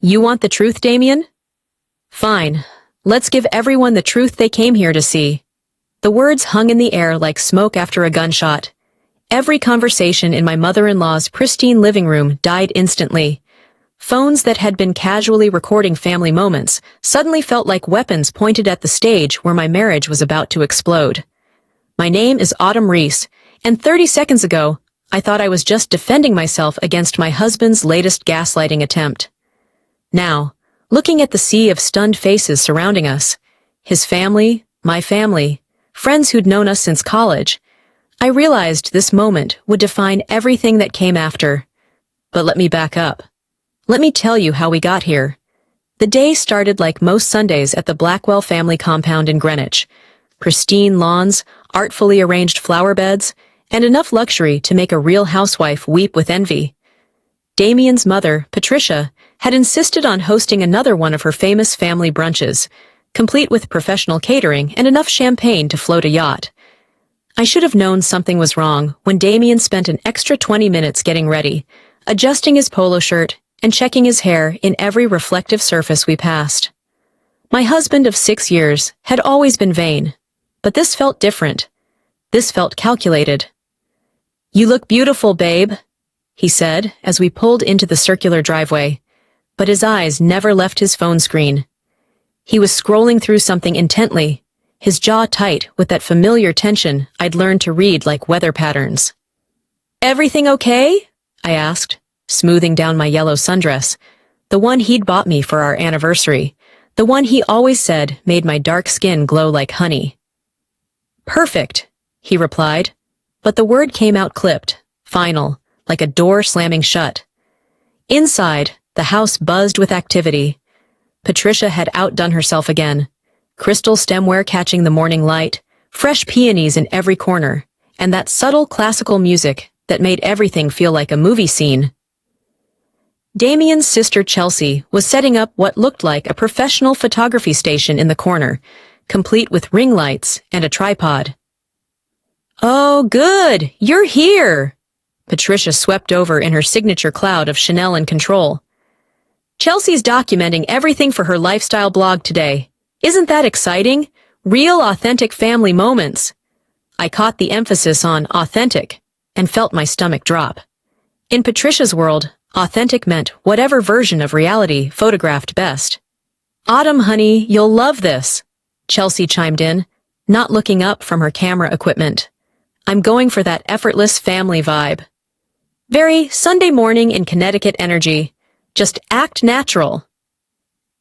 You want the truth, Damien? Fine. Let's give everyone the truth they came here to see. The words hung in the air like smoke after a gunshot. Every conversation in my mother-in-law's pristine living room died instantly. Phones that had been casually recording family moments suddenly felt like weapons pointed at the stage where my marriage was about to explode. My name is Autumn Reese, and 30 seconds ago, I thought I was just defending myself against my husband's latest gaslighting attempt. Now, looking at the sea of stunned faces surrounding us, his family, my family, friends who'd known us since college, I realized this moment would define everything that came after. But let me back up. Let me tell you how we got here. The day started like most Sundays at the Blackwell family compound in Greenwich. Pristine lawns, artfully arranged flower beds, and enough luxury to make a real housewife weep with envy. Damien's mother, Patricia, had insisted on hosting another one of her famous family brunches, complete with professional catering and enough champagne to float a yacht. I should have known something was wrong when Damien spent an extra 20 minutes getting ready, adjusting his polo shirt and checking his hair in every reflective surface we passed. My husband of 6 years had always been vain, but this felt different. This felt calculated. "You look beautiful, babe," he said as we pulled into the circular driveway, but his eyes never left his phone screen. He was scrolling through something intently, his jaw tight with that familiar tension I'd learned to read like weather patterns. "Everything okay?" I asked, smoothing down my yellow sundress, the one he'd bought me for our anniversary, the one he always said made my dark skin glow like honey. "Perfect," he replied, but the word came out clipped, final, like a door slamming shut. Inside, the house buzzed with activity. Patricia had outdone herself again. Crystal stemware catching the morning light, fresh peonies in every corner, and that subtle classical music that made everything feel like a movie scene. Damien's sister Chelsea was setting up what looked like a professional photography station in the corner, complete with ring lights and a tripod. "Oh, good! You're here!" Patricia swept over in her signature cloud of Chanel and control. "Chelsea's documenting everything for her lifestyle blog today. Isn't that exciting? Real, authentic family moments." I caught the emphasis on authentic and felt my stomach drop. In Patricia's world, authentic meant whatever version of reality photographed best. "Autumn, honey, you'll love this," Chelsea chimed in, not looking up from her camera equipment. "I'm going for that effortless family vibe. Very Sunday morning in Connecticut energy. Just act natural."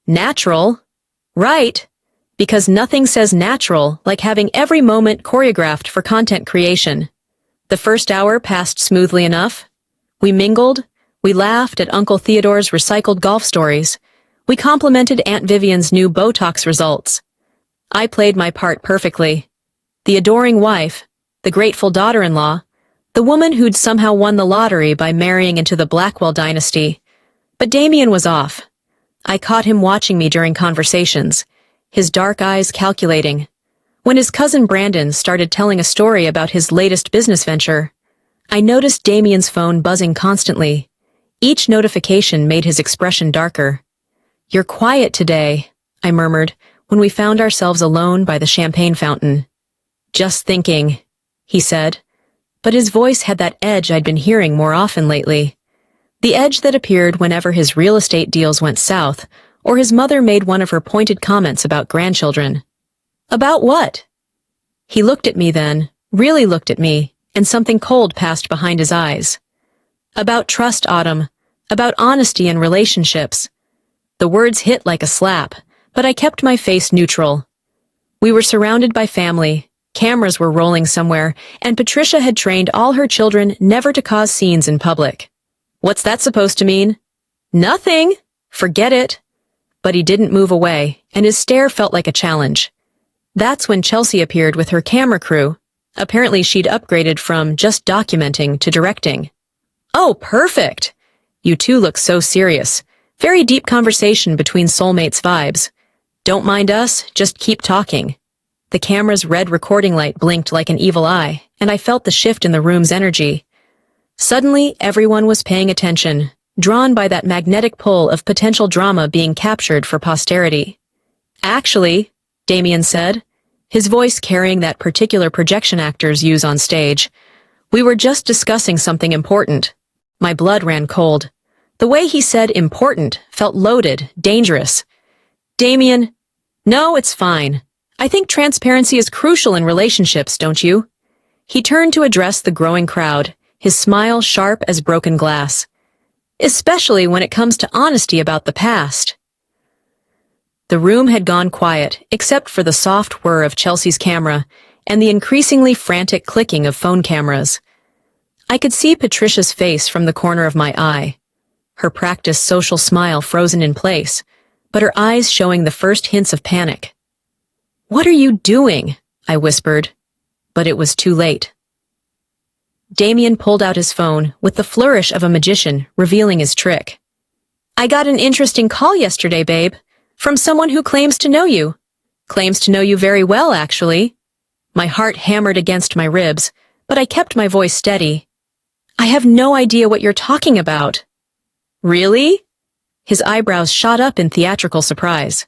Natural? Right, because nothing says natural like having every moment choreographed for content creation. The first hour passed smoothly enough. We mingled, we laughed at Uncle Theodore's recycled golf stories, we complimented Aunt Vivian's new Botox results. I played my part perfectly. The adoring wife, the grateful daughter-in-law, the woman who'd somehow won the lottery by marrying into the Blackwell dynasty. But Damien was off. I caught him watching me during conversations, his dark eyes calculating. When his cousin Brandon started telling a story about his latest business venture, I noticed Damien's phone buzzing constantly. Each notification made his expression darker. "You're quiet today," I murmured when we found ourselves alone by the champagne fountain. "Just thinking," he said, but his voice had that edge I'd been hearing more often lately. The edge that appeared whenever his real estate deals went south, or his mother made one of her pointed comments about grandchildren. "About what?" He looked at me then, really looked at me, and something cold passed behind his eyes. "About trust, Autumn. About honesty in relationships." The words hit like a slap, but I kept my face neutral. We were surrounded by family, cameras were rolling somewhere, and Patricia had trained all her children never to cause scenes in public. "What's that supposed to mean?" "Nothing. Forget it." But he didn't move away, and his stare felt like a challenge. That's when Chelsea appeared with her camera crew. Apparently she'd upgraded from just documenting to directing. "Oh, perfect! You two look so serious. Very deep conversation between soulmates vibes. Don't mind us, just keep talking." The camera's red recording light blinked like an evil eye, and I felt the shift in the room's energy. Suddenly, everyone was paying attention, drawn by that magnetic pull of potential drama being captured for posterity. Actually, Damien said, his voice carrying that particular projection actors use on stage, we were just discussing something important. My blood ran cold. The way he said important felt loaded, dangerous. Damien, no, it's fine. I think transparency is crucial in relationships, don't you? He turned to address the growing crowd, his smile sharp as broken glass. Especially when it comes to honesty about the past. The room had gone quiet, except for the soft whir of Chelsea's camera and the increasingly frantic clicking of phone cameras. I could see Patricia's face from the corner of my eye, her practiced social smile frozen in place, but her eyes showing the first hints of panic. "What are you doing?" I whispered, but it was too late. Damien pulled out his phone with the flourish of a magician, revealing his trick. "I got an interesting call yesterday, babe, from someone who claims to know you. Claims to know you very well, actually." My heart hammered against my ribs, but I kept my voice steady. "I have no idea what you're talking about." "Really?" His eyebrows shot up in theatrical surprise.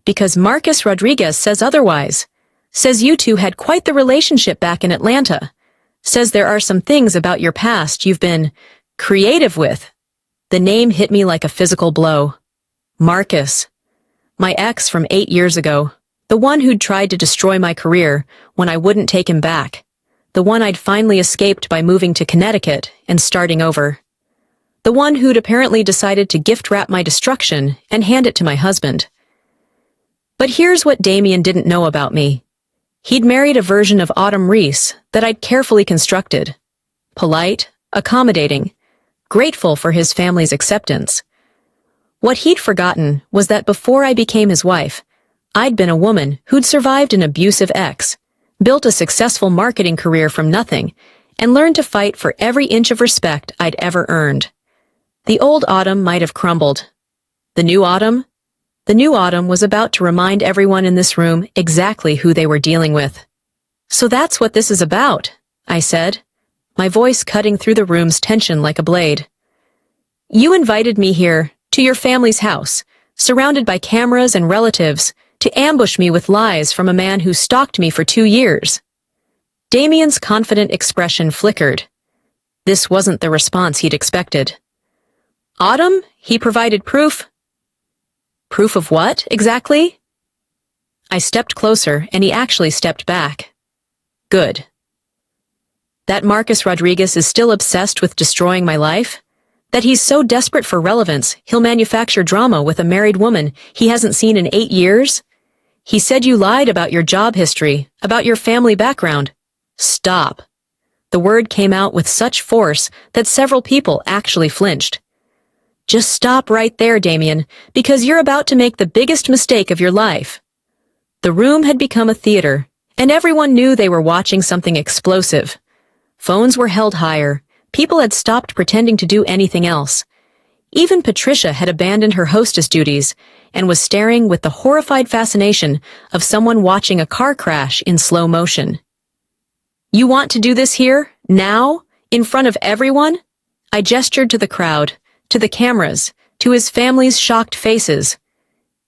"Because Marcus Rodriguez says otherwise. Says you two had quite the relationship back in Atlanta. Says there are some things about your past you've been creative with." The name hit me like a physical blow. Marcus. My ex from 8 years ago. The one who'd tried to destroy my career when I wouldn't take him back. The one I'd finally escaped by moving to Connecticut and starting over. The one who'd apparently decided to gift-wrap my destruction and hand it to my husband. But here's what Damien didn't know about me. He'd married a version of Autumn Reese that I'd carefully constructed. Polite, accommodating, grateful for his family's acceptance. What he'd forgotten was that before I became his wife, I'd been a woman who'd survived an abusive ex, built a successful marketing career from nothing, and learned to fight for every inch of respect I'd ever earned. The old Autumn might have crumbled. The new Autumn? The new Autumn was about to remind everyone in this room exactly who they were dealing with. "So that's what this is about," I said, my voice cutting through the room's tension like a blade. "You invited me here, to your family's house, surrounded by cameras and relatives, to ambush me with lies from a man who stalked me for 2 years. Damien's confident expression flickered. This wasn't the response he'd expected. "Autumn, he provided proof." "Proof of what, exactly?" I stepped closer, and he actually stepped back. "Good. That Marcus Rodriguez is still obsessed with destroying my life? That he's so desperate for relevance, he'll manufacture drama with a married woman he hasn't seen in 8 years? He said you lied about your job history, about your family background. Stop." The word came out with such force that several people actually flinched. "Just stop right there, Damien, because you're about to make the biggest mistake of your life." The room had become a theater, and everyone knew they were watching something explosive. Phones were held higher. People had stopped pretending to do anything else. Even Patricia had abandoned her hostess duties and was staring with the horrified fascination of someone watching a car crash in slow motion. "You want to do this here, now, in front of everyone?" I gestured to the crowd, to the cameras, to his family's shocked faces.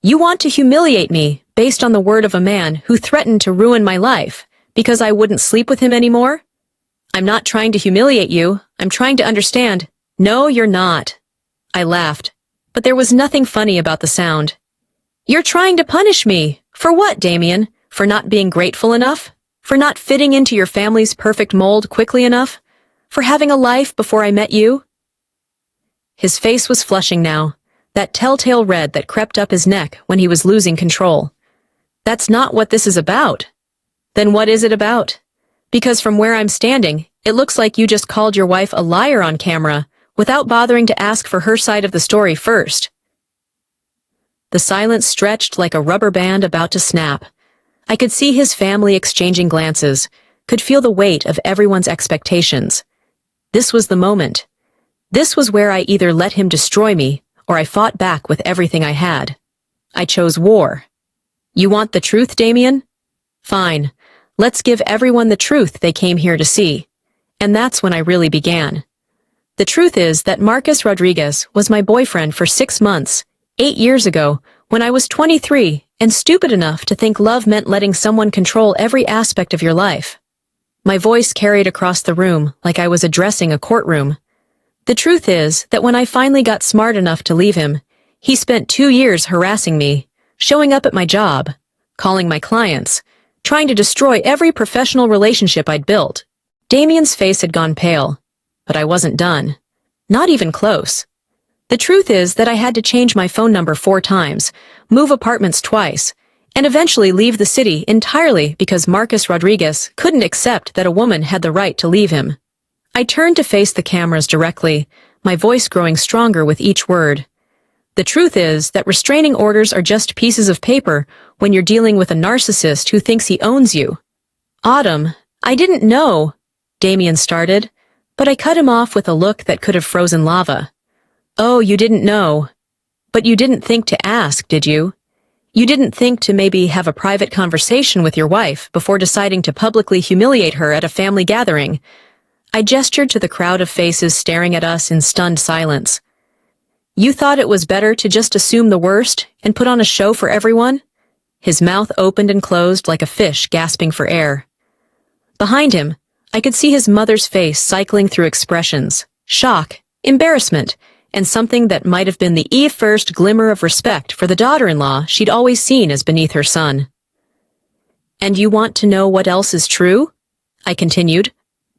"You want to humiliate me based on the word of a man who threatened to ruin my life because I wouldn't sleep with him anymore? I'm not trying to humiliate you. I'm trying to understand." "No, you're not." I laughed, but there was nothing funny about the sound. "You're trying to punish me. For what, Damien? For not being grateful enough? For not fitting into your family's perfect mold quickly enough? For having a life before I met you?" His face was flushing now, that telltale red that crept up his neck when he was losing control. "That's not what this is about." "Then what is it about? Because from where I'm standing, it looks like you just called your wife a liar on camera without bothering to ask for her side of the story first." The silence stretched like a rubber band about to snap. I could see his family exchanging glances, could feel the weight of everyone's expectations. This was the moment. This was where I either let him destroy me or I fought back with everything I had. I chose war. "You want the truth, Damien? Fine. Let's give everyone the truth they came here to see." And that's when I really began. The truth is that Marcus Rodriguez was my boyfriend for 6 months, 8 years ago, when I was 23 and stupid enough to think love meant letting someone control every aspect of your life. My voice carried across the room like I was addressing a courtroom. The truth is that when I finally got smart enough to leave him, he spent 2 years harassing me, showing up at my job, calling my clients, trying to destroy every professional relationship I'd built. Damien's face had gone pale, but I wasn't done. Not even close. The truth is that I had to change my phone number 4 times, move apartments twice, and eventually leave the city entirely because Marcus Rodriguez couldn't accept that a woman had the right to leave him. I turned to face the cameras directly, my voice growing stronger with each word. The truth is that restraining orders are just pieces of paper when you're dealing with a narcissist who thinks he owns you. Autumn, I didn't know, Damien started, but I cut him off with a look that could have frozen lava. Oh, you didn't know. But you didn't think to ask, did you? You didn't think to maybe have a private conversation with your wife before deciding to publicly humiliate her at a family gathering. I gestured to the crowd of faces staring at us in stunned silence. You thought it was better to just assume the worst and put on a show for everyone? His mouth opened and closed like a fish gasping for air. Behind him, I could see his mother's face cycling through expressions, shock, embarrassment, and something that might have been the first glimmer of respect for the daughter-in-law she'd always seen as beneath her son. And you want to know what else is true? I continued,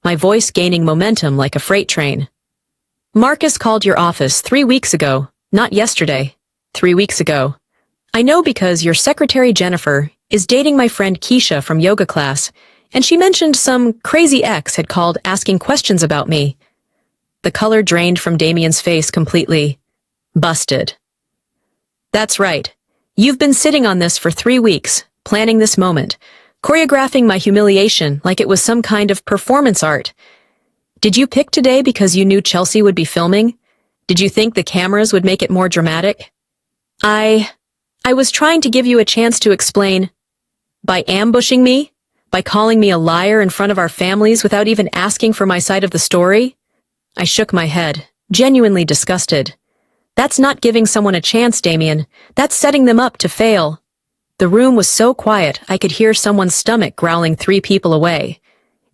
my voice gaining momentum like a freight train. Marcus called your office 3 weeks ago, not yesterday. 3 weeks ago. I know because your secretary Jennifer is dating my friend Keisha from yoga class, and she mentioned some crazy ex had called asking questions about me. The color drained from Damien's face completely. Busted. That's right. You've been sitting on this for 3 weeks, planning this moment, choreographing my humiliation like it was some kind of performance art. Did you pick today because you knew Chelsea would be filming? Did you think the cameras would make it more dramatic? I was trying to give you a chance to explain. By ambushing me? By calling me a liar in front of our families without even asking for my side of the story? I shook my head, genuinely disgusted. That's not giving someone a chance, Damien. That's setting them up to fail. The room was so quiet I could hear someone's stomach growling 3 people away.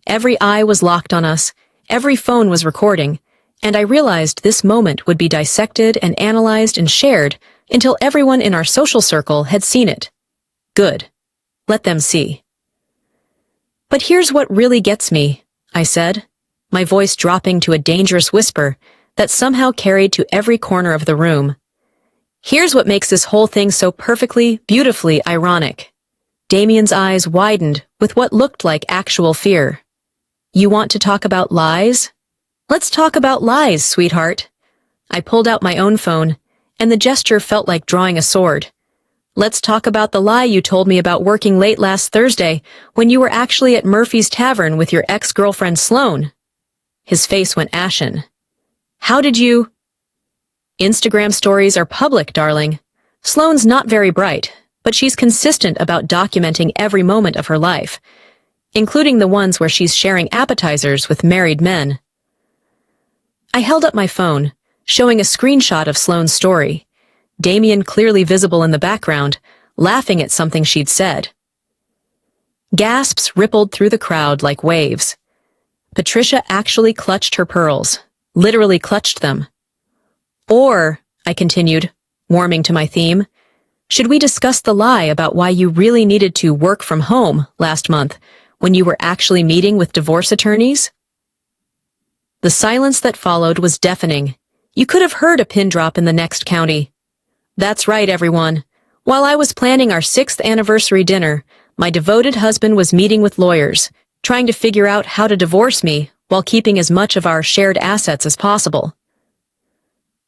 Every eye was locked on us, every phone was recording, and I realized this moment would be dissected and analyzed and shared until everyone in our social circle had seen it. Good. Let them see. But here's what really gets me, I said, my voice dropping to a dangerous whisper that somehow carried to every corner of the room. Here's what makes this whole thing so perfectly, beautifully ironic. Damien's eyes widened with what looked like actual fear. You want to talk about lies? Let's talk about lies, sweetheart. I pulled out my own phone, and the gesture felt like drawing a sword. Let's talk about the lie you told me about working late last Thursday when you were actually at Murphy's Tavern with your ex-girlfriend Sloane. His face went ashen. How did you... Instagram stories are public, darling. Sloane's not very bright, but she's consistent about documenting every moment of her life, including the ones where she's sharing appetizers with married men. I held up my phone, showing a screenshot of Sloane's story, Damien clearly visible in the background, laughing at something she'd said. Gasps rippled through the crowd like waves. Patricia actually clutched her pearls, literally clutched them. Or, I continued, warming to my theme, should we discuss the lie about why you really needed to work from home last month when you were actually meeting with divorce attorneys? The silence that followed was deafening. You could have heard a pin drop in the next county. That's right, everyone. While I was planning our 6th anniversary dinner, my devoted husband was meeting with lawyers, trying to figure out how to divorce me while keeping as much of our shared assets as possible.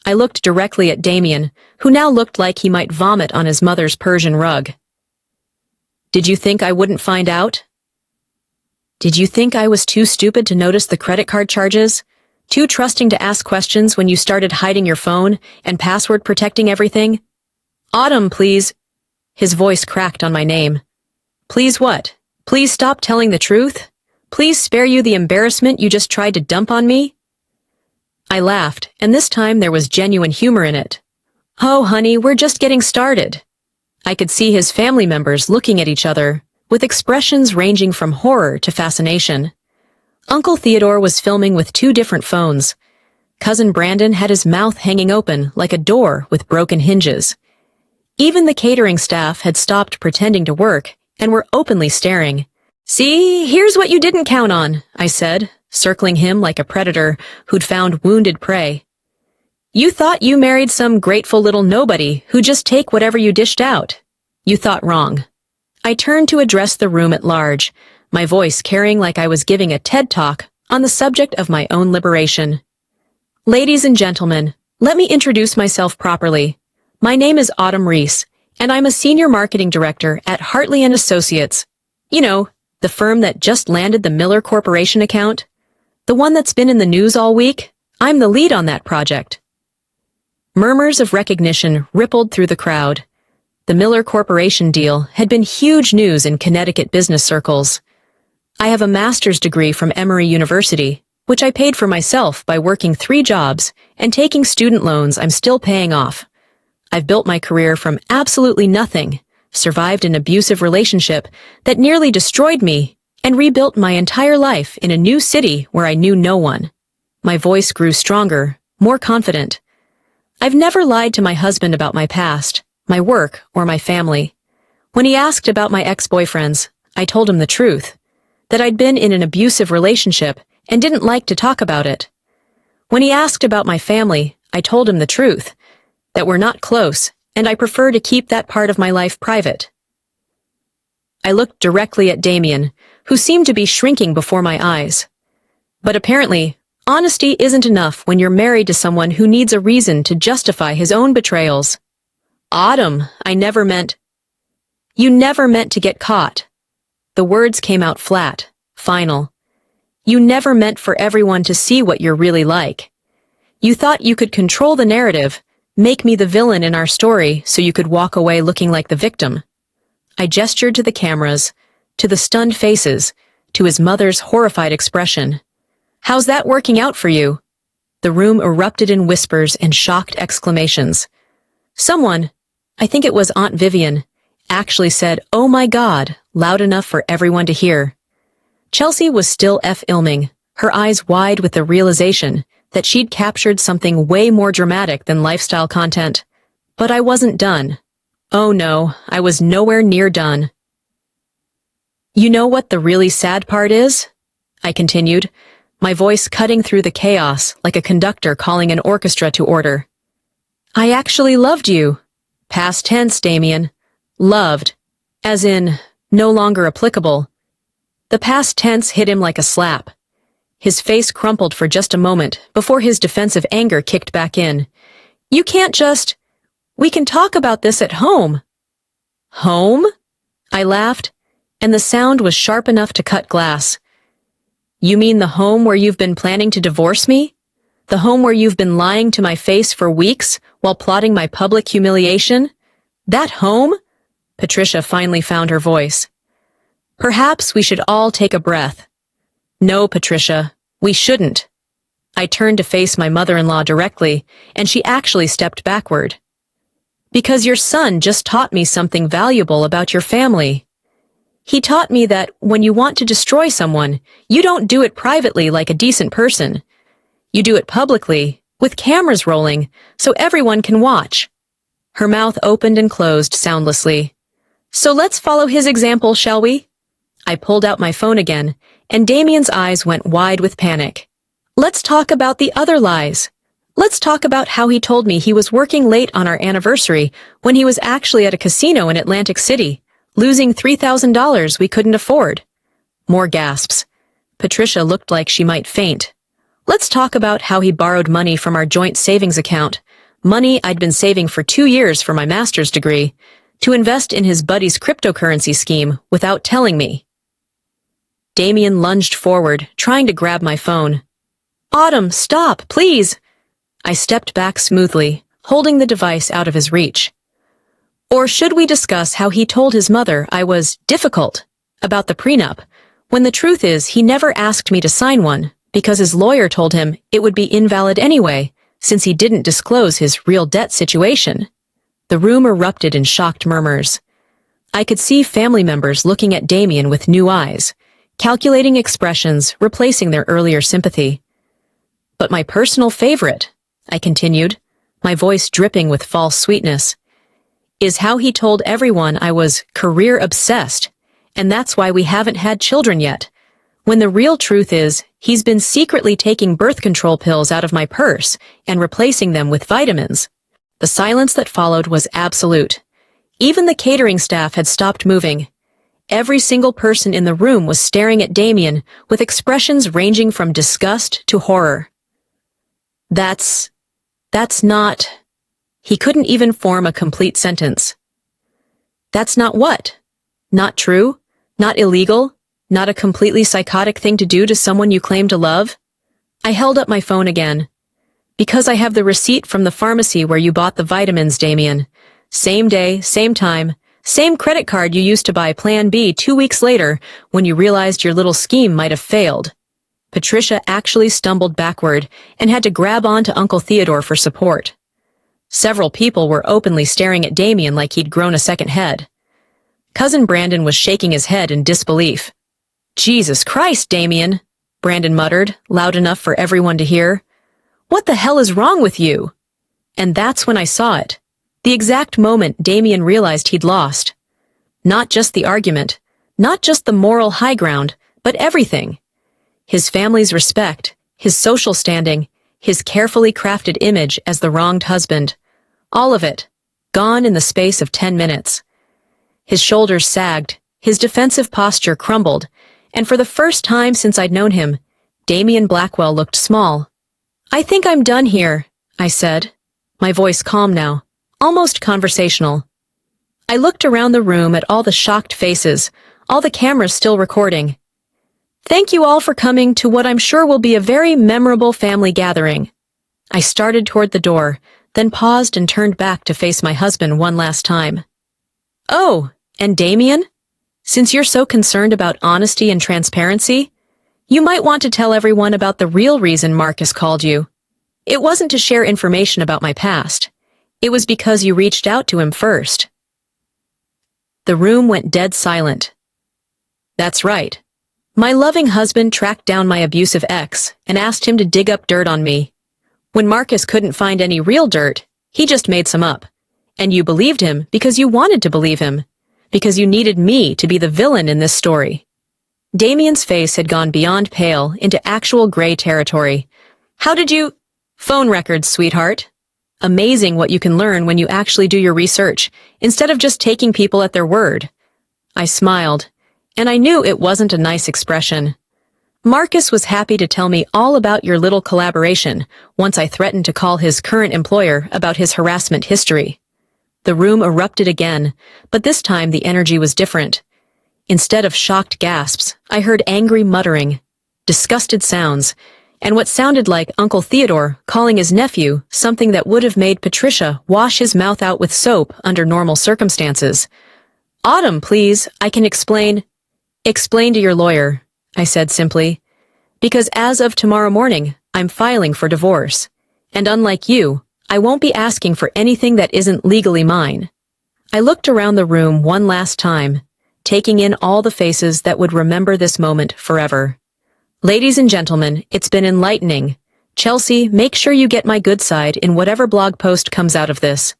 I looked directly at Damien, who now looked like he might vomit on his mother's Persian rug. Did you think I wouldn't find out? Did you think I was too stupid to notice the credit card charges? Too trusting to ask questions when you started hiding your phone and password protecting everything? Autumn, please. His voice cracked on my name. Please what? Please stop telling the truth? Please spare you the embarrassment you just tried to dump on me? I laughed, and this time there was genuine humor in it. Oh, honey, we're just getting started. I could see his family members looking at each other, with expressions ranging from horror to fascination. Uncle Theodore was filming with 2 different phones. Cousin Brandon had his mouth hanging open like a door with broken hinges. Even the catering staff had stopped pretending to work and were openly staring. See, here's what you didn't count on, I said, circling him like a predator who'd found wounded prey. You thought you married some grateful little nobody who'd just take whatever you dished out. You thought wrong. I turned to address the room at large, my voice carrying like I was giving a TED Talk on the subject of my own liberation. Ladies and gentlemen, let me introduce myself properly. My name is Autumn Reese, and I'm a senior marketing director at Hartley & Associates. You know, the firm that just landed the Miller Corporation account. The one that's been in the news all week. I'm the lead on that project. Murmurs of recognition rippled through the crowd. The Miller Corporation deal had been huge news in Connecticut business circles. I have a master's degree from Emory University, which I paid for myself by working 3 jobs and taking student loans I'm still paying off. I've built my career from absolutely nothing, survived an abusive relationship that nearly destroyed me, and rebuilt my entire life in a new city where I knew no one. My voice grew stronger, more confident. I've never lied to my husband about my past, my work, or my family. When he asked about my ex-boyfriends, I told him the truth, that I'd been in an abusive relationship and didn't like to talk about it. When he asked about my family, I told him the truth, that we're not close, and I prefer to keep that part of my life private. I looked directly at Damien, who seemed to be shrinking before my eyes. But apparently, honesty isn't enough when you're married to someone who needs a reason to justify his own betrayals. Autumn, You never meant to get caught. The words came out flat, final. You never meant for everyone to see what you're really like. You thought you could control the narrative, make me the villain in our story so you could walk away looking like the victim. I gestured to the cameras, to the stunned faces, to his mother's horrified expression. How's that working out for you? The room erupted in whispers and shocked exclamations. Someone, I think it was Aunt Vivian, actually said, "Oh my God," loud enough for everyone to hear. Chelsea was still filming, her eyes wide with the realization that she'd captured something way more dramatic than lifestyle content. But I wasn't done. Oh no, I was nowhere near done. You know what the really sad part is? I continued, my voice cutting through the chaos like a conductor calling an orchestra to order. I actually loved you. Past tense, Damien. Loved. As in, no longer applicable. The past tense hit him like a slap. His face crumpled for just a moment before his defensive anger kicked back in. You can't just... We can talk about this at home. Home? I laughed, and the sound was sharp enough to cut glass. You mean the home where you've been planning to divorce me? The home where you've been lying to my face for weeks while plotting my public humiliation? That home? Patricia finally found her voice. Perhaps we should all take a breath. No, Patricia, we shouldn't. I turned to face my mother-in-law directly, and she actually stepped backward. Because your son just taught me something valuable about your family. He taught me that when you want to destroy someone, you don't do it privately like a decent person. You do it publicly, with cameras rolling, so everyone can watch. Her mouth opened and closed soundlessly. So let's follow his example, shall we? I pulled out my phone again, and Damien's eyes went wide with panic. Let's talk about the other lies. Let's talk about how he told me he was working late on our anniversary when he was actually at a casino in Atlantic City, losing $3,000 we couldn't afford. More gasps. Patricia looked like she might faint. Let's talk about how he borrowed money from our joint savings account, money I'd been saving for 2 years for my master's degree, to invest in his buddy's cryptocurrency scheme without telling me. Damien lunged forward, trying to grab my phone. Autumn, stop, please! I stepped back smoothly, holding the device out of his reach. Or should we discuss how he told his mother I was difficult about the prenup, when the truth is he never asked me to sign one, because his lawyer told him it would be invalid anyway, since he didn't disclose his real debt situation. The room erupted in shocked murmurs. I could see family members looking at Damien with new eyes, calculating expressions, replacing their earlier sympathy. But my personal favorite, I continued, my voice dripping with false sweetness, is how he told everyone I was career-obsessed, and that's why we haven't had children yet, when the real truth is he's been secretly taking birth control pills out of my purse and replacing them with vitamins. The silence that followed was absolute. Even the catering staff had stopped moving. Every single person in the room was staring at Damien with expressions ranging from disgust to horror. That's not... He couldn't even form a complete sentence. That's not what? Not true? Not illegal? Not a completely psychotic thing to do to someone you claim to love? I held up my phone again. Because I have the receipt from the pharmacy where you bought the vitamins, Damien. Same day, same time, same credit card you used to buy Plan B 2 weeks later when you realized your little scheme might have failed. Patricia actually stumbled backward and had to grab on to Uncle Theodore for support. Several people were openly staring at Damien like he'd grown a second head. Cousin Brandon was shaking his head in disbelief. Jesus Christ, Damien, Brandon muttered, loud enough for everyone to hear. What the hell is wrong with you? And that's when I saw it. The exact moment Damien realized he'd lost. Not just the argument, not just the moral high ground, but everything. His family's respect, his social standing, his carefully crafted image as the wronged husband. All of it, gone in the space of 10 minutes. His shoulders sagged, his defensive posture crumbled, and for the first time since I'd known him, Damien Blackwell looked small. I think I'm done here, I said, my voice calm now, almost conversational. I looked around the room at all the shocked faces, all the cameras still recording. Thank you all for coming to what I'm sure will be a very memorable family gathering. I started toward the door, then paused and turned back to face my husband one last time. Oh, and Damien? Since you're so concerned about honesty and transparency, you might want to tell everyone about the real reason Marcus called you. It wasn't to share information about my past. It was because you reached out to him first. The room went dead silent. That's right. My loving husband tracked down my abusive ex and asked him to dig up dirt on me. When Marcus couldn't find any real dirt, he just made some up. And you believed him because you wanted to believe him, because you needed me to be the villain in this story. Damien's face had gone beyond pale into actual gray territory. How did you... Phone records, sweetheart. Amazing what you can learn when you actually do your research, instead of just taking people at their word. I smiled, and I knew it wasn't a nice expression. Marcus was happy to tell me all about your little collaboration once I threatened to call his current employer about his harassment history. The room erupted again, but this time the energy was different. Instead of shocked gasps, I heard angry muttering, disgusted sounds, and what sounded like Uncle Theodore calling his nephew something that would have made Patricia wash his mouth out with soap under normal circumstances. Autumn, please, I can explain. Explain to your lawyer, I said simply, because as of tomorrow morning, I'm filing for divorce, and unlike you, I won't be asking for anything that isn't legally mine. I looked around the room one last time, taking in all the faces that would remember this moment forever. Ladies and gentlemen, it's been enlightening. Chelsea, make sure you get my good side in whatever blog post comes out of this.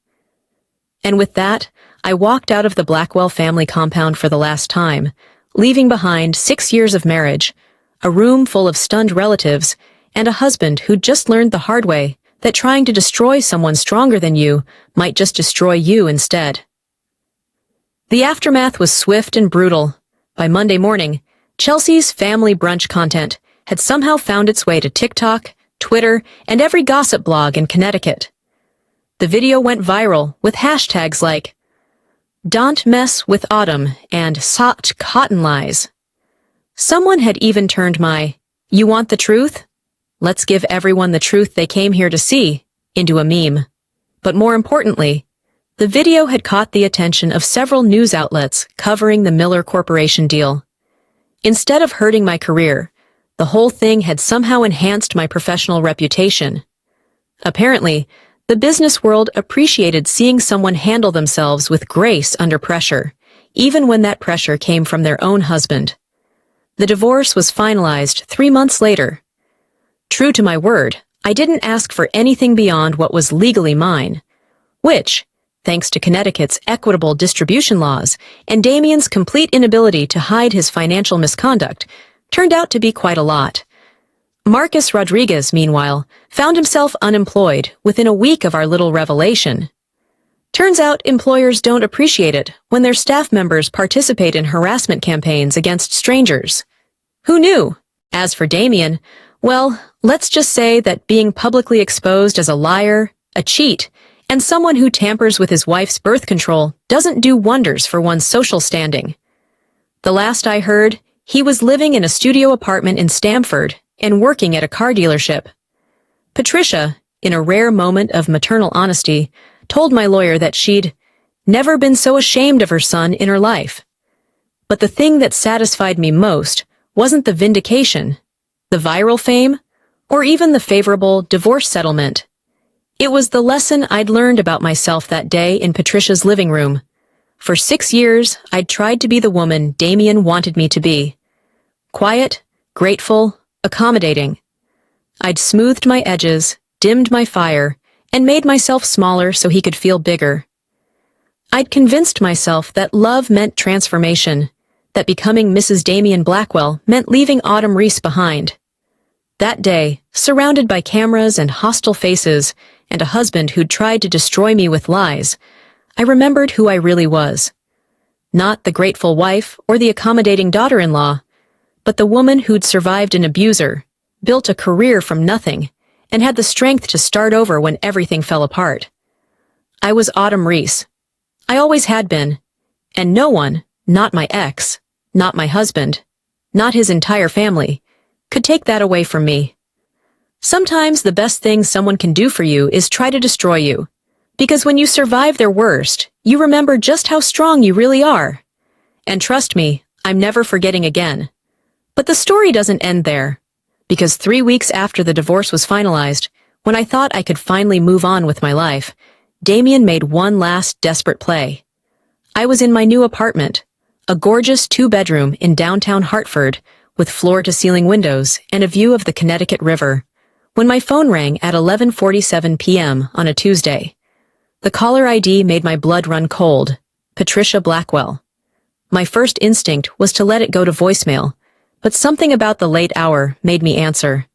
And with that, I walked out of the Blackwell family compound for the last time, leaving behind 6 years of marriage, a room full of stunned relatives, and a husband who'd just learned the hard way that trying to destroy someone stronger than you might just destroy you instead. The aftermath was swift and brutal. By Monday morning, Chelsea's family brunch content had somehow found its way to TikTok, Twitter, and every gossip blog in Connecticut. The video went viral with hashtags like "Don't mess with Autumn" and "Soft cotton lies." Someone had even turned my "You want the truth? Let's give everyone the truth they came here to see" into a meme. But more importantly, the video had caught the attention of several news outlets covering the Miller Corporation deal. Instead of hurting my career, The whole thing had somehow enhanced my professional reputation. Apparently, the business world appreciated seeing someone handle themselves with grace under pressure, even when that pressure came from their own husband. The divorce was finalized 3 months later. True to my word, I didn't ask for anything beyond what was legally mine, which, thanks to Connecticut's equitable distribution laws and Damien's complete inability to hide his financial misconduct, turned out to be quite a lot. Marcus Rodriguez, meanwhile, found himself unemployed within a week of our little revelation. Turns out employers don't appreciate it when their staff members participate in harassment campaigns against strangers. Who knew? As for Damien, well, let's just say that being publicly exposed as a liar, a cheat, and someone who tampers with his wife's birth control doesn't do wonders for one's social standing. The last I heard, he was living in a studio apartment in Stamford and working at a car dealership. Patricia, in a rare moment of maternal honesty, told my lawyer that she'd never been so ashamed of her son in her life. But the thing that satisfied me most wasn't the vindication, the viral fame, or even the favorable divorce settlement. It was the lesson I'd learned about myself that day in Patricia's living room. For 6 years, I'd tried to be the woman Damien wanted me to be. Quiet, grateful, accommodating. I'd smoothed my edges, dimmed my fire, and made myself smaller so he could feel bigger. I'd convinced myself that love meant transformation, that becoming Mrs. Damien Blackwell meant leaving Autumn Reese behind. That day, surrounded by cameras and hostile faces, and a husband who'd tried to destroy me with lies, I remembered who I really was. Not the grateful wife or the accommodating daughter-in-law, but the woman who'd survived an abuser, built a career from nothing, and had the strength to start over when everything fell apart. I was Autumn Reese. I always had been, and no one, not my ex, not my husband, not his entire family, could take that away from me. Sometimes the best thing someone can do for you is try to destroy you, because when you survive their worst, you remember just how strong you really are. And trust me, I'm never forgetting again. But the story doesn't end there, because 3 weeks after the divorce was finalized, when I thought I could finally move on with my life, Damien made one last desperate play. I was in my new apartment, a gorgeous 2-bedroom in downtown Hartford, with floor-to-ceiling windows and a view of the Connecticut River, when my phone rang at 11:47 p.m. on a Tuesday. The caller ID made my blood run cold. Patricia Blackwell. My first instinct was to let it go to voicemail, but something about the late hour made me answer.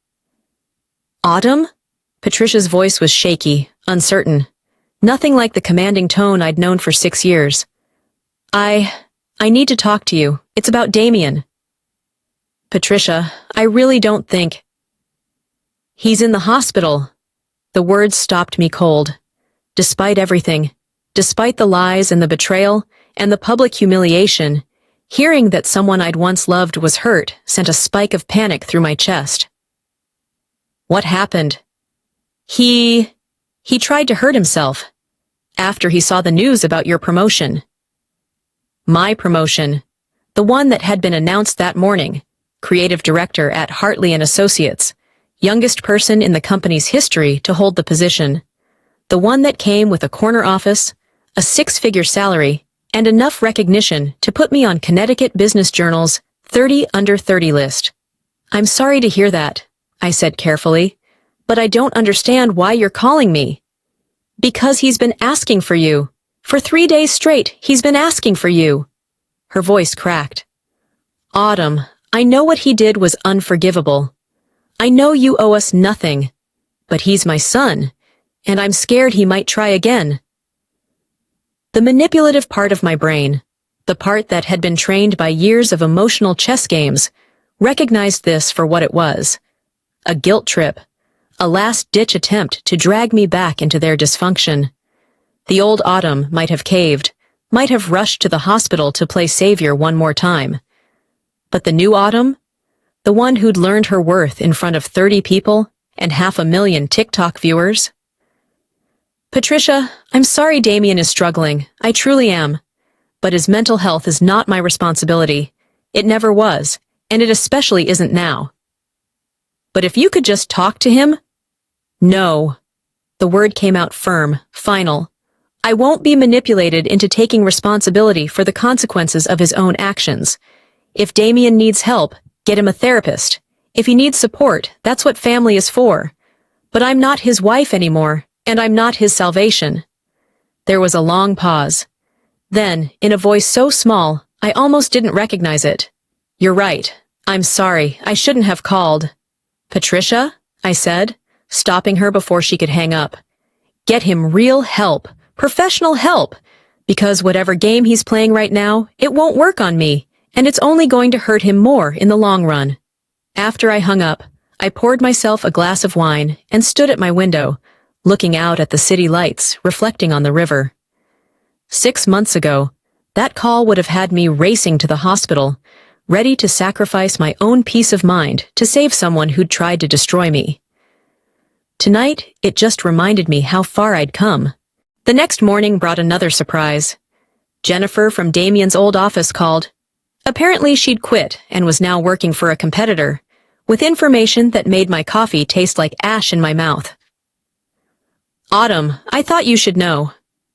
Autumn? Patricia's voice was shaky, uncertain. Nothing like the commanding tone I'd known for 6 years. I need to talk to you. It's about Damien. Patricia, I really don't think... He's in the hospital. The words stopped me cold. Despite everything, despite the lies and the betrayal and the public humiliation, hearing that someone I'd once loved was hurt sent a spike of panic through my chest. What happened? He tried to hurt himself after he saw the news about your promotion. My promotion, the one that had been announced that morning, creative director at Hartley & Associates, youngest person in the company's history to hold the position, the one that came with a corner office, a 6-figure salary, and enough recognition to put me on Connecticut Business Journal's 30 Under 30 list. I'm sorry to hear that, I said carefully, but I don't understand why you're calling me. Because he's been asking for you. For 3 days straight, he's been asking for you. Her voice cracked. Autumn, I know what he did was unforgivable. I know you owe us nothing, but he's my son, and I'm scared he might try again. The manipulative part of my brain, the part that had been trained by years of emotional chess games, recognized this for what it was. A guilt trip, a last-ditch attempt to drag me back into their dysfunction. The old Autumn might have caved, might have rushed to the hospital to play savior one more time. But the new Autumn, the one who'd learned her worth in front of 30 people and 500,000 TikTok viewers? Patricia, I'm sorry Damien is struggling. I truly am. But his mental health is not my responsibility. It never was, and it especially isn't now. But if you could just talk to him? No. The word came out firm, final. I won't be manipulated into taking responsibility for the consequences of his own actions. If Damien needs help, get him a therapist. If he needs support, that's what family is for. But I'm not his wife anymore, and I'm not his salvation. There was a long pause. Then, in a voice so small, I almost didn't recognize it. You're right. I'm sorry. I shouldn't have called. Patricia? I said, stopping her before she could hang up. Get him real help. Professional help. Because whatever game he's playing right now, it won't work on me, and it's only going to hurt him more in the long run. After I hung up, I poured myself a glass of wine and stood at my window, looking out at the city lights reflecting on the river. 6 months ago, that call would have had me racing to the hospital, ready to sacrifice my own peace of mind to save someone who'd tried to destroy me. Tonight, it just reminded me how far I'd come. The next morning brought another surprise. Jennifer from Damien's old office called. Apparently she'd quit and was now working for a competitor, with information that made my coffee taste like ash in my mouth. Autumn, I thought you should know.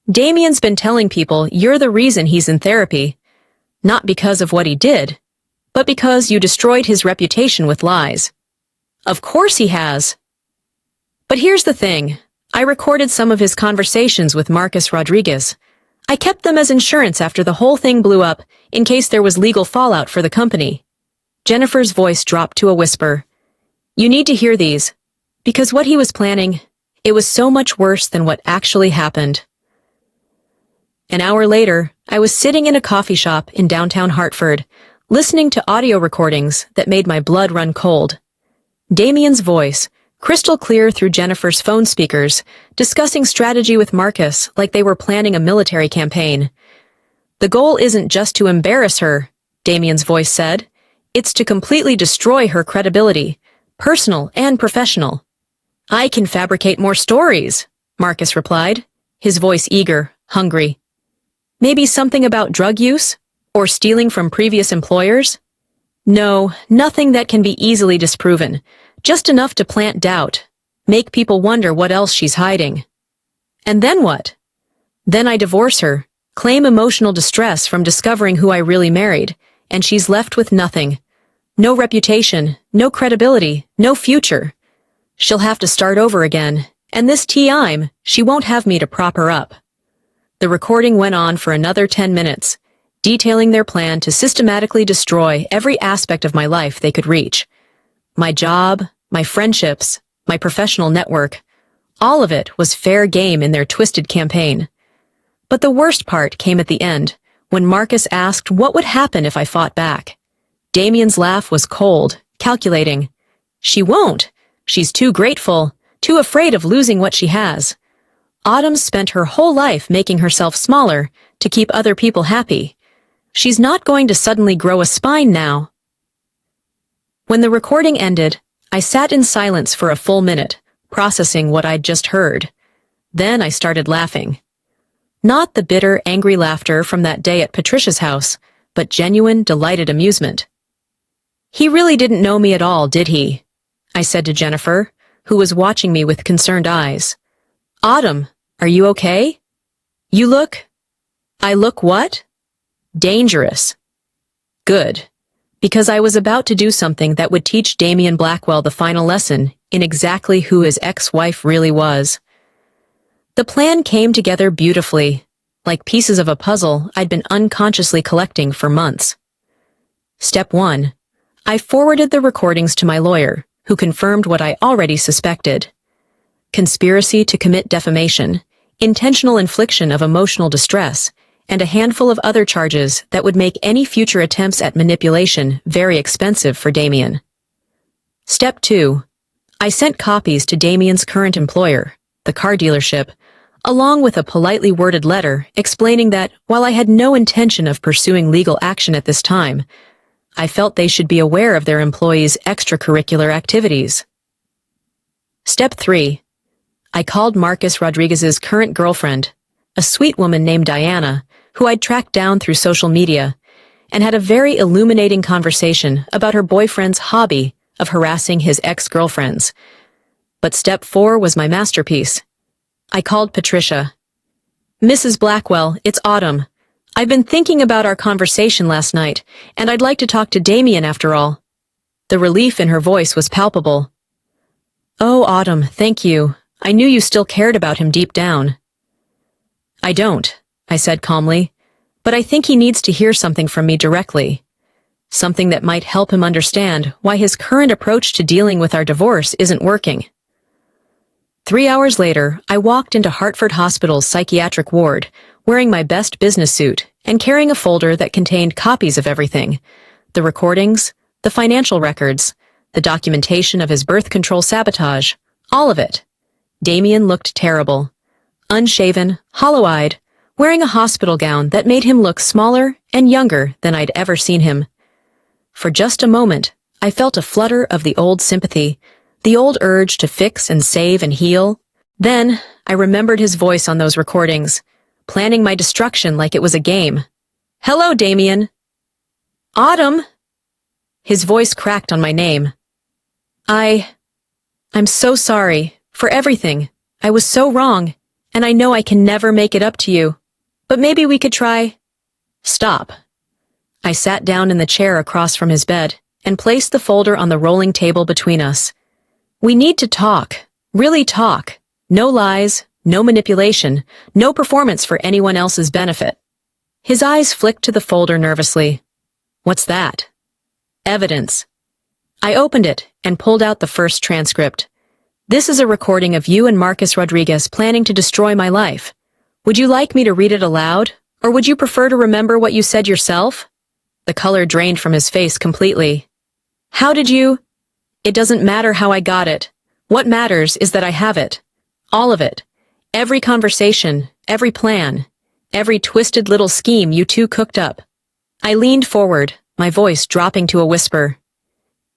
Damien's been telling people you're the reason he's in therapy. Not because of what he did, but because you destroyed his reputation with lies. Of course he has. But here's the thing. I recorded some of his conversations with Marcus Rodriguez. I kept them as insurance after the whole thing blew up, in case there was legal fallout for the company. Jennifer's voice dropped to a whisper. You need to hear these, because what he was planning, it was so much worse than what actually happened. An hour later, I was sitting in a coffee shop in downtown Hartford, listening to audio recordings that made my blood run cold. Damien's voice, crystal clear through Jennifer's phone speakers, discussing strategy with Marcus like they were planning a military campaign. The goal isn't just to embarrass her, Damien's voice said. It's to completely destroy her credibility, personal and professional. I can fabricate more stories, Marcus replied, his voice eager, hungry. Maybe something about drug use? Or stealing from previous employers? No, nothing that can be easily disproven. Just enough to plant doubt, make people wonder what else she's hiding. And then what? Then I divorce her, claim emotional distress from discovering who I really married, and she's left with nothing. No reputation, no credibility, no future. She'll have to start over again, and this time, she won't have me to prop her up. The recording went on for another 10 minutes, detailing their plan to systematically destroy every aspect of my life they could reach. My job, my friendships, my professional network, all of it was fair game in their twisted campaign. But the worst part came at the end, when Marcus asked what would happen if I fought back. Damien's laugh was cold, calculating. She won't. She's too grateful, too afraid of losing what she has. Autumn spent her whole life making herself smaller to keep other people happy. She's not going to suddenly grow a spine now. When the recording ended, I sat in silence for a full minute, processing what I'd just heard. Then I started laughing. Not the bitter, angry laughter from that day at Patricia's house, but genuine, delighted amusement. He really didn't know me at all, did he? I said to Jennifer, who was watching me with concerned eyes. Autumn, are you okay? You look... I look what? Dangerous. Good. Because I was about to do something that would teach Damien Blackwell the final lesson in exactly who his ex-wife really was. The plan came together beautifully, like pieces of a puzzle I'd been unconsciously collecting for months. Step 1. I forwarded the recordings to my lawyer, who confirmed what I already suspected. Conspiracy to commit defamation, intentional infliction of emotional distress, and a handful of other charges that would make any future attempts at manipulation very expensive for Damien. Step 2. I sent copies to Damien's current employer, the car dealership, along with a politely worded letter explaining that, while I had no intention of pursuing legal action at this time, I felt they should be aware of their employees' extracurricular activities. Step 3. I called Marcus Rodriguez's current girlfriend, a sweet woman named Diana, who I'd tracked down through social media, and had a very illuminating conversation about her boyfriend's hobby of harassing his ex-girlfriends. But step 4 was my masterpiece. I called Patricia. "Mrs. Blackwell, it's Autumn. I've been thinking about our conversation last night, and I'd like to talk to Damien after all." The relief in her voice was palpable. "Oh, Autumn, thank you. I knew you still cared about him deep down." "I don't," I said calmly, "but I think he needs to hear something from me directly. Something that might help him understand why his current approach to dealing with our divorce isn't working." 3 hours later, I walked into Hartford Hospital's psychiatric ward, wearing my best business suit and carrying a folder that contained copies of everything: the recordings, the financial records, the documentation of his birth control sabotage, all of it. Damien looked terrible. Unshaven, hollow-eyed, wearing a hospital gown that made him look smaller and younger than I'd ever seen him. For just a moment, I felt a flutter of the old sympathy, the old urge to fix and save and heal. Then, I remembered his voice on those recordings, planning my destruction like it was a game. "Hello, Damien." "Autumn!" His voice cracked on my name. I'm so sorry, for everything. I was so wrong, and I know I can never make it up to you. But maybe we could try—" "Stop." I sat down in the chair across from his bed and placed the folder on the rolling table between us. "We need to talk, really talk. No lies, no manipulation, no performance for anyone else's benefit." His eyes flicked to the folder nervously. "What's that?" "Evidence." I opened it and pulled out the first transcript. "This is a recording of you and Marcus Rodriguez planning to destroy my life. Would you like me to read it aloud, or would you prefer to remember what you said yourself?" The color drained from his face completely. "How did you—" "It doesn't matter how I got it. What matters is that I have it. All of it. Every conversation, every plan, every twisted little scheme you two cooked up." I leaned forward, my voice dropping to a whisper.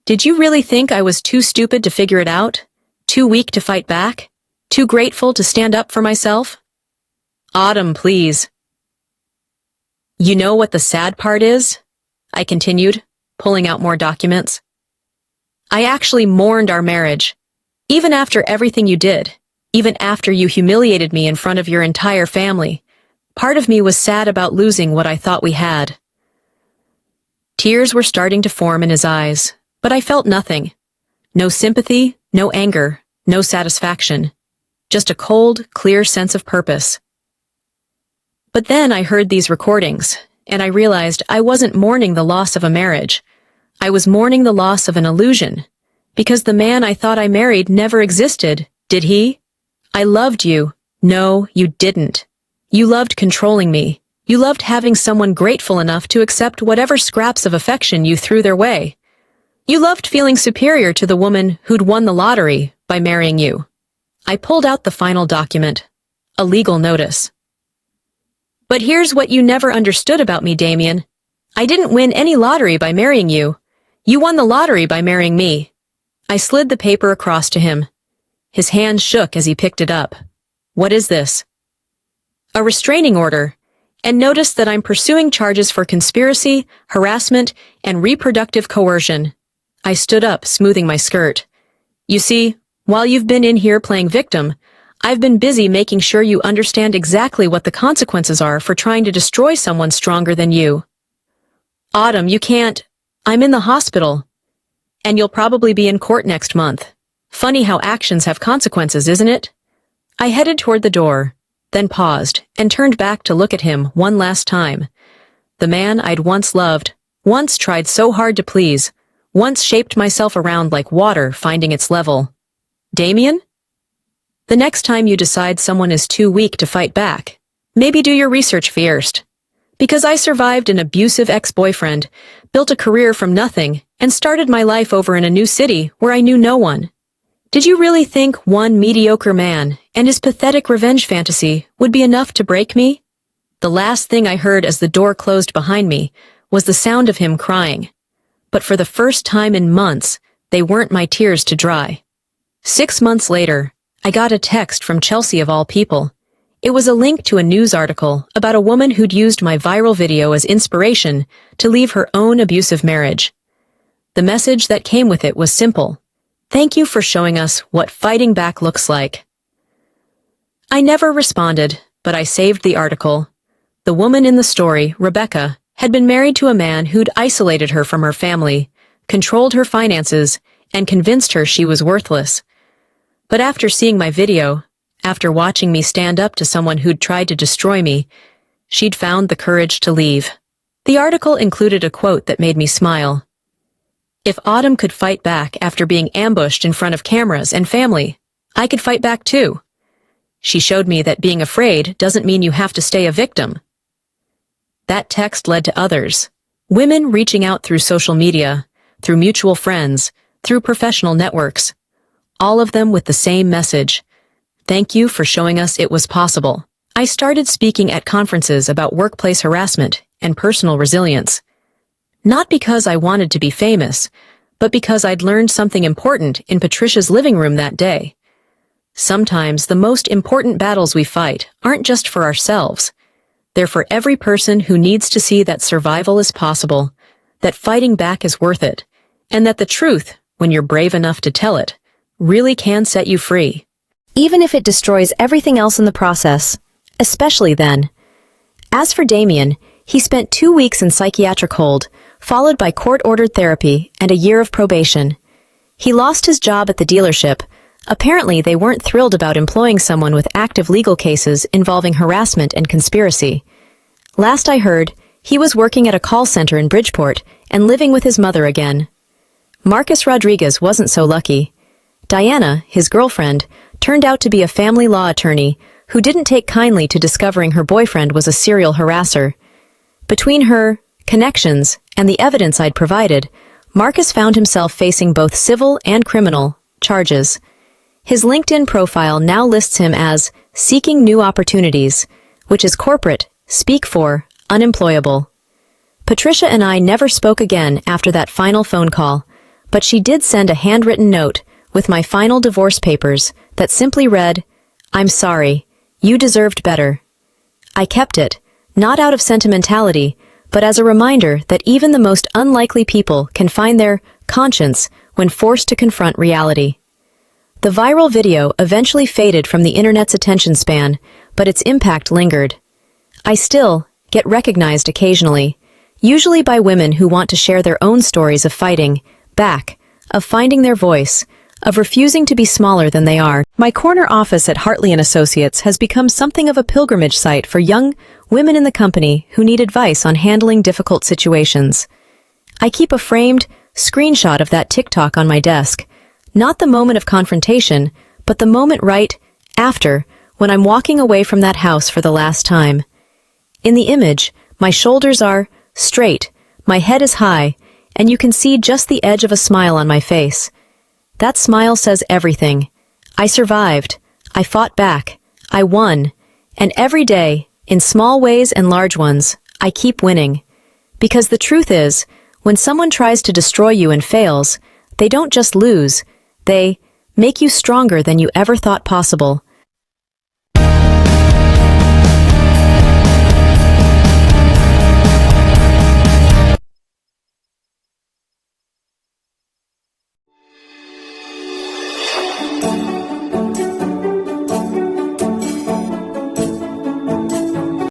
"Did you really think I was too stupid to figure it out? Too weak to fight back? Too grateful to stand up for myself?" "Autumn, please." "You know what the sad part is?" I continued, pulling out more documents. "I actually mourned our marriage. Even after everything you did, even after you humiliated me in front of your entire family, part of me was sad about losing what I thought we had." Tears were starting to form in his eyes, but I felt nothing. No sympathy, no anger, no satisfaction. Just a cold, clear sense of purpose. But then I heard these recordings, and I realized I wasn't mourning the loss of a marriage. I was mourning the loss of an illusion, because the man I thought I married never existed, did he? "I loved you." No, you didn't. You loved controlling me. You loved having someone grateful enough to accept whatever scraps of affection you threw their way. You loved feeling superior to the woman who'd won the lottery by marrying you. I pulled out the final document, a legal notice. "But here's what you never understood about me, Damien. I didn't win any lottery by marrying you. You won the lottery by marrying me." I slid the paper across to him. His hand shook as he picked it up. "What is this?" "A restraining order. And notice that I'm pursuing charges for conspiracy, harassment, and reproductive coercion." I stood up, smoothing my skirt. "You see, while you've been in here playing victim, I've been busy making sure you understand exactly what the consequences are for trying to destroy someone stronger than you." "Autumn, you can't—" "I'm in the hospital. And you'll probably be in court next month. Funny how actions have consequences, isn't it?" I headed toward the door, then paused and turned back to look at him one last time. The man I'd once loved, once tried so hard to please, once shaped myself around like water finding its level. "Damien? The next time you decide someone is too weak to fight back, maybe do your research first. Because I survived an abusive ex-boyfriend, built a career from nothing, and started my life over in a new city where I knew no one. Did you really think one mediocre man and his pathetic revenge fantasy would be enough to break me?" The last thing I heard as the door closed behind me was the sound of him crying. But for the first time in months, they weren't my tears to dry. 6 months later, I got a text from Chelsea of all people. It was a link to a news article about a woman who'd used my viral video as inspiration to leave her own abusive marriage. The message that came with it was simple. Thank you for showing us what fighting back looks like. I never responded, but I saved the article. The woman in the story, Rebecca, had been married to a man who'd isolated her from her family, controlled her finances, and convinced her she was worthless. But after seeing my video, after watching me stand up to someone who'd tried to destroy me, she'd found the courage to leave. The article included a quote that made me smile. If Autumn could fight back after being ambushed in front of cameras and family, I could fight back too. She showed me that being afraid doesn't mean you have to stay a victim. That text led to others. Women reaching out through social media, through mutual friends, through professional networks. All of them with the same message. Thank you for showing us it was possible. I started speaking at conferences about workplace harassment and personal resilience. Not because I wanted to be famous, but because I'd learned something important in Patricia's living room that day. Sometimes the most important battles we fight aren't just for ourselves. They're for every person who needs to see that survival is possible, that fighting back is worth it, and that the truth, when you're brave enough to tell it, really can set you free. Even if it destroys everything else in the process, especially then. As for Damien, he spent 2 weeks in psychiatric hold, followed by court-ordered therapy and a year of probation. He lost his job at the dealership. Apparently, they weren't thrilled about employing someone with active legal cases involving harassment and conspiracy. Last I heard, he was working at a call center in Bridgeport and living with his mother again. Marcus Rodriguez wasn't so lucky. Diana, his girlfriend, turned out to be a family law attorney who didn't take kindly to discovering her boyfriend was a serial harasser. Between her connections and the evidence I'd provided, Marcus found himself facing both civil and criminal charges. His LinkedIn profile now lists him as seeking new opportunities, which is corporate, speak for, unemployable. Patricia and I never spoke again after that final phone call, but she did send a handwritten note with my final divorce papers that simply read, "I'm sorry, you deserved better." I kept it, not out of sentimentality, but as a reminder that even the most unlikely people can find their conscience when forced to confront reality. The viral video eventually faded from the internet's attention span, but its impact lingered. I still get recognized occasionally, usually by women who want to share their own stories of fighting back, of finding their voice, of refusing to be smaller than they are. My corner office at Hartley & Associates has become something of a pilgrimage site for young women in the company who need advice on handling difficult situations. I keep a framed screenshot of that TikTok on my desk, not the moment of confrontation, but the moment right after, when I'm walking away from that house for the last time. In the image, my shoulders are straight, my head is high, and you can see just the edge of a smile on my face. That smile says everything. I survived. I fought back. I won. And every day, in small ways and large ones, I keep winning. Because the truth is, when someone tries to destroy you and fails, they don't just lose, they make you stronger than you ever thought possible.